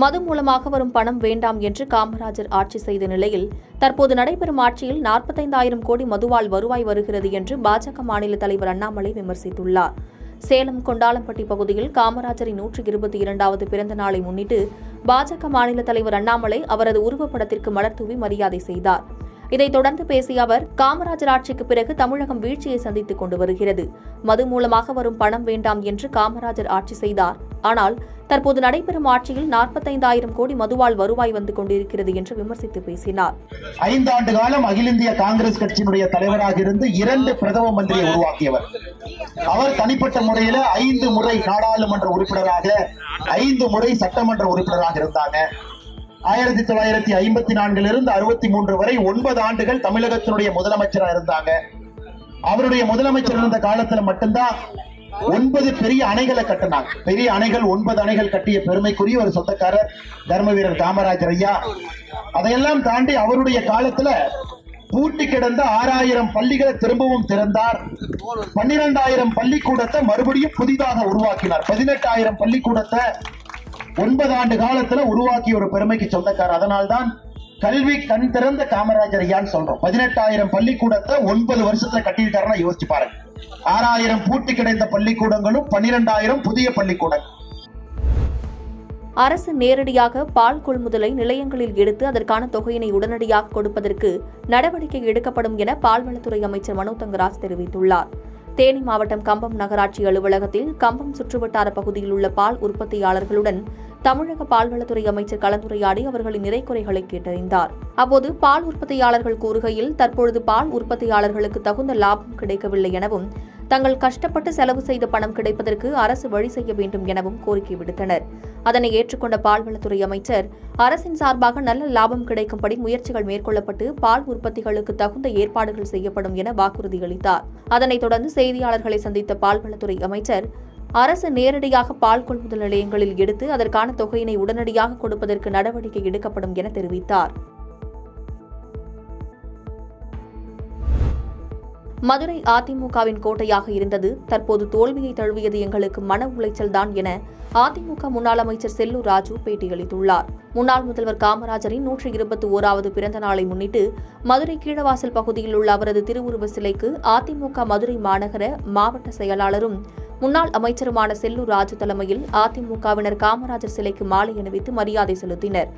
மது மூலமாக வரும் பணம் வேண்டாம் என்று காமராஜர் ஆட்சி செய்த நிலையில் தற்போது நடைபெறும் ஆட்சியில் 45,000 கோடி மதுவால் வருவாய் வருகிறது என்று பாஜக மாநில தலைவர் அண்ணாமலை விமர்சித்துள்ளார். சேலம் கொண்டாளம்பட்டி பகுதியில் காமராஜரின் 122வது பிறந்த நாளை முன்னிட்டு பாஜக மாநில தலைவர் அண்ணாமலை அவரது உருவப்படத்திற்கு மலர் தூவி மரியாதை செய்தார். இதைத் தொடர்ந்து பேசிய அவர், காமராஜர் ஆட்சிக்கு பிறகு தமிழகம் வீழ்ச்சியை சந்தித்துக் கொண்டு வருகிறது. மது மூலமாக வரும் பணம் வேண்டாம் என்று காமராஜர் ஆட்சி செய்தார். ஆனால் தற்போது நடைபெறும் ஆட்சியில் 45,000 கோடி மதுவால் வருவாய் வந்து கொண்டிருக்கிறது என்று விமர்சித்து பேசினார். 5 ஆண்டு காலம் அகில இந்திய காங்கிரஸ் கட்சியினுடைய தலைவராக இருந்து 2 பிரதம மந்திரியை உருவாக்கியவர். அவர் தனிப்பட்ட முறையில் 5 முறை நாடாளுமன்ற உறுப்பினராக, 5 முறை சட்டமன்ற உறுப்பினராக இருந்தாங்க. 1954 63 வரை 9 ஆண்டுகள் தமிழகத்தினுடைய முதலமைச்சராக இருந்தாங்க. அவருடைய முதலமைச்சர் இருந்த காலத்துல மட்டும்தான் 9 பெரிய அணைகளை கட்டினாங்க. பெரிய அணைகள் 9 அணைகள் கட்டிய பெருமைக்குரிய ஒரு சொந்தக்காரர் தர்ம வீரர் காமராஜர் ஐயா. அதையெல்லாம் தாண்டி அவருடைய காலத்துல பூட்டி கிடந்த 6,000 பள்ளிகளை திரும்பவும் திறந்தார். 12,000 பள்ளிக்கூடத்தை மறுபடியும் புதிதாக உருவாக்கினார். 18,000 பள்ளிக்கூடத்தை 9 ஆண்டு காலத்துல உருவாக்கிய ஒரு பெருமைக்கு சொந்தக்காரர். அதனால்தான் கல்வி கண் திறந்த காமராஜர் ஐயான்னு சொல்றோம். 18,000 பள்ளிக்கூடத்தை 9 வருஷத்துல கட்டியிருக்காருன்னா யோசிச்சு பாருங்க. 6,000 பூட்டி கிடைத்த பள்ளிக்கூடங்களும் 12,000 புதிய பள்ளிக்கூடங்கள். அரசு நேரடியாக பால் கொள்முதலை நிலையங்களில் எடுத்து அதற்கான தொகையினை உடனடியாக கொடுப்பதற்கு நடவடிக்கை எடுக்கப்படும் என பால்வளத்துறை அமைச்சர் மனோ தங்கராஜ் தெரிவித்துள்ளார். தேனி மாவட்டம் கம்பம் நகராட்சி அலுவலகத்தில் கம்பம் சுற்றுவட்டார பகுதியில் உள்ள பால் உற்பத்தியாளர்களுடன் தமிழக பால்வளத்துறை அமைச்சர் கலந்துரையாடி அவர்களின் நிறைக்குறைகளை கேட்டறிந்தார். அப்போது பால் உற்பத்தியாளர்கள் கூறுகையில், தற்பொழுது பால் உற்பத்தியாளர்களுக்கு தகுந்த லாபம் கிடைக்கவில்லை எனவும், தங்கள் கஷ்டப்பட்டு செலவு செய்த பணம் கிடைப்பதற்கு அரசு வழி செய்ய வேண்டும் எனவும் கோரிக்கை விடுத்தனர். அதனை ஏற்றுக்கொண்ட பால்வளத்துறை அமைச்சர், அரசின் சார்பாக நல்ல லாபம் கிடைக்கும்படி முயற்சிகள் மேற்கொள்ளப்பட்டு பால் உற்பத்திகளுக்கு தகுந்த ஏற்பாடுகள் செய்யப்படும் என வாக்குறுதி அளித்தார். அதனைத் தொடர்ந்து செய்தியாளர்களை சந்தித்த பால்வளத்துறை அமைச்சர், அரசு நேரடியாக பால் கொள்முதல் நிலையங்களில் எடுத்து அதற்கான தொகையினை உடனடியாக கொடுப்பதற்கு நடவடிக்கை எடுக்கப்படும் என தெரிவித்தார். மதுரை அதிமுகவின் கோட்டையாக இருந்தது, தற்போது தோல்வியை தழுவியது, எங்களுக்கு மன உளைச்சல் தான் என அதிமுக முன்னாள் அமைச்சர் செல்லூர் ராஜு பேட்டியளித்துள்ளார். முன்னாள் முதல்வர் காமராஜரின் 121வது பிறந்த நாளை முன்னிட்டு மதுரை கீழவாசல் பகுதியில் உள்ள அவரது திருவுருவ சிலைக்கு அதிமுக மதுரை மாநகர மாவட்ட செயலாளரும் முன்னாள் அமைச்சருமான செல்லூர் ராஜு தலைமையில் அதிமுகவினர் காமராஜர் சிலைக்கு மாலை அணிவித்து மரியாதை செலுத்தினர்.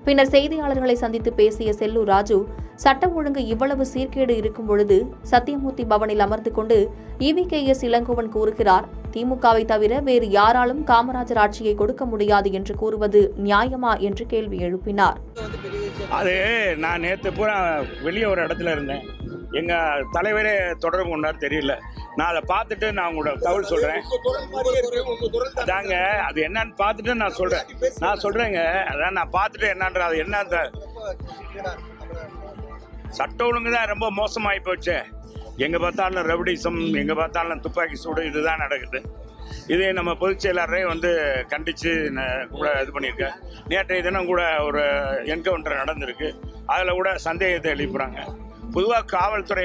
பின்னர் செய்தியாளர்களை சந்தித்து பேசிய செல்லூர் ராஜு, சட்டம் ஒழுங்கு இவ்வளவு சீர்கேடு இருக்கும் பொழுது சத்தியமூர்த்தி பவனில் அமர்ந்து கொண்டு EVKS இளங்கோவன் கூறுகிறார், திமுகவை தவிர வேறு யாராலும் காமராஜர் ஆட்சியை கொடுக்க முடியாது என்று கூறுவது நியாயமா என்று கேள்வி எழுப்பினார். அது நான் நேற்று பூரா வெளியே ஒரு இடத்துல இருந்தேன். எங்கள் தலைவரே தொடர்பு கொண்டார், தெரியல. நான் அதை பார்த்துட்டு நான் உங்களோட தகவல் சொல்கிறேன். அதாங்க, அது என்னன்னு பார்த்துட்டு நான் சொல்கிறேங்க. அதான் நான் பார்த்துட்டு என்னன்ற அது என்ன, அந்த சட்ட ஒழுங்கு தான் ரொம்ப மோசமாகி போச்சு. எங்கே பார்த்தாலும் ரவுடிசம், எங்கே பார்த்தாலும் துப்பாக்கி சூடு, இதுதான் நடக்குது. இதே நம்ம பொதுச் செயலாளரே கண்டித்து கூட இது பண்ணியிருக்கேன். நேற்றைய தினம் கூட ஒரு என்கவுண்டர் நடந்திருக்கு. அதில் கூட சந்தேகத்தை எழுப்புறாங்க. பொதுவாக காவல்துறை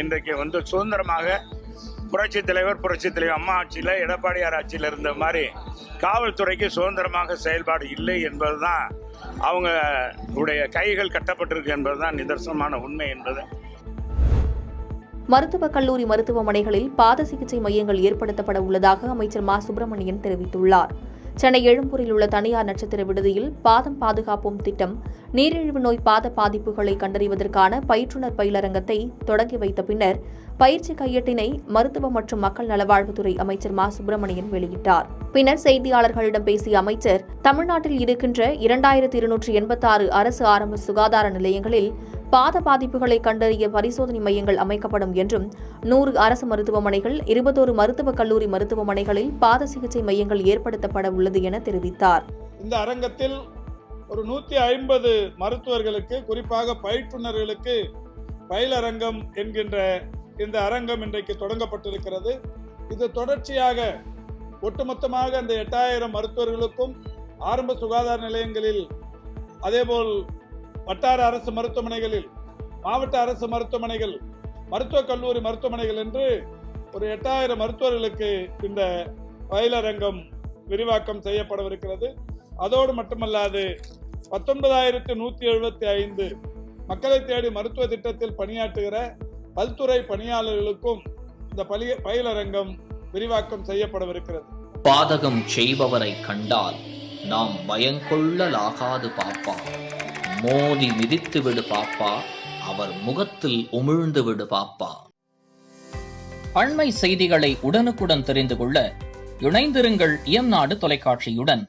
இன்றைக்கு சுதந்திரமாக புரட்சித் தலைவர் அம்மா ஆட்சியில், எடப்பாடியார் ஆட்சியில் இருந்த மாதிரி காவல்துறைக்கு சுதந்திரமாக செயல்பாடு இல்லை என்பதுதான், அவங்களுடைய கைகள் கட்டப்பட்டிருக்கு என்பதுதான் நிதர்சனமான உண்மை என்பது. மருத்துவக் கல்லூரி மருத்துவமனைகளில் பாத சிகிச்சை மையங்கள் ஏற்படுத்தப்பட உள்ளதாக அமைச்சர் மா சுப்பிரமணியன் தெரிவித்துள்ளார். சென்னை எழும்பூரில் உள்ள தனியார் நட்சத்திர விடுதியில் பாதம் பாதுகாப்போம் திட்டம், நீரிழிவு நோய் பாத பாதிப்புகளை கண்டறிவதற்கான பயிற்றுநர் பயிலரங்கத்தை தொடங்கி வைத்த பின்னர் பயிற்சி கையேட்டினை மருத்துவ மற்றும் மக்கள் நலவாழ்வுத்துறை அமைச்சர் மா சுப்பிரமணியன் வெளியிட்டார். பின்னர் செய்தியாளர்களிடம் பேசிய அமைச்சர், தமிழ்நாட்டில் இருக்கின்ற 2286 அரசு ஆரம்ப சுகாதார நிலையங்களில் பாத பாதிப்புகளை கண்டறிய பரிசோதனை மையங்கள் அமைக்கப்படும் என்றும், 100 அரசு மருத்துவமனைகள், 21 மருத்துவக் கல்லூரி மருத்துவமனைகளில் பாத சிகிச்சை மையங்கள் ஏற்படுத்தப்பட உள்ளது என தெரிவித்தார். இந்த அரங்கத்தில் ஒரு 150 மருத்துவர்களுக்கு, குறிப்பாக பயிற்றுநர்களுக்கு பயிலரங்கம் என்கின்ற இந்த அரங்கம் இன்றைக்கு தொடங்கப்பட்டிருக்கிறது. இது தொடர்ச்சியாக ஒட்டுமொத்தமாக அந்த 8000 மருத்துவர்களுக்கும் ஆரம்ப சுகாதார நிலையங்களில், அதேபோல் வட்டார அரசு மருத்துவமனைகளில், மாவட்ட அரசு மருத்துவமனைகள், மருத்துவக் கல்லூரி மருத்துவமனைகள் என்று ஒரு 8000 மருத்துவர்களுக்கு இந்த பயிலரங்கம் விரிவாக்கம் செய்யப்படவிருக்கிறது. அதோடு மட்டுமல்லாது 19,175 மக்களை தேடி மருத்துவ திட்டத்தில் பணியாற்றுகிற பல்துறை பணியாளர்களுக்கும் இந்த பயிலரங்கம் விரிவாக்கம் செய்யப்படவிருக்கிறது. பாதகம் செய்பவரை கண்டால் நாம் பயங்கொள்ளலாகாது பாப்பா, மோதி மிதித்து விடு பாப்பா, அவர் முகத்தில் உமிழ்ந்து விடு பாப்பா. அண்மை செய்திகளை உடனுக்குடன் தெரிந்து கொள்ள இணைந்திருங்கள் இயம்நாடு தொலைக்காட்சியுடன்.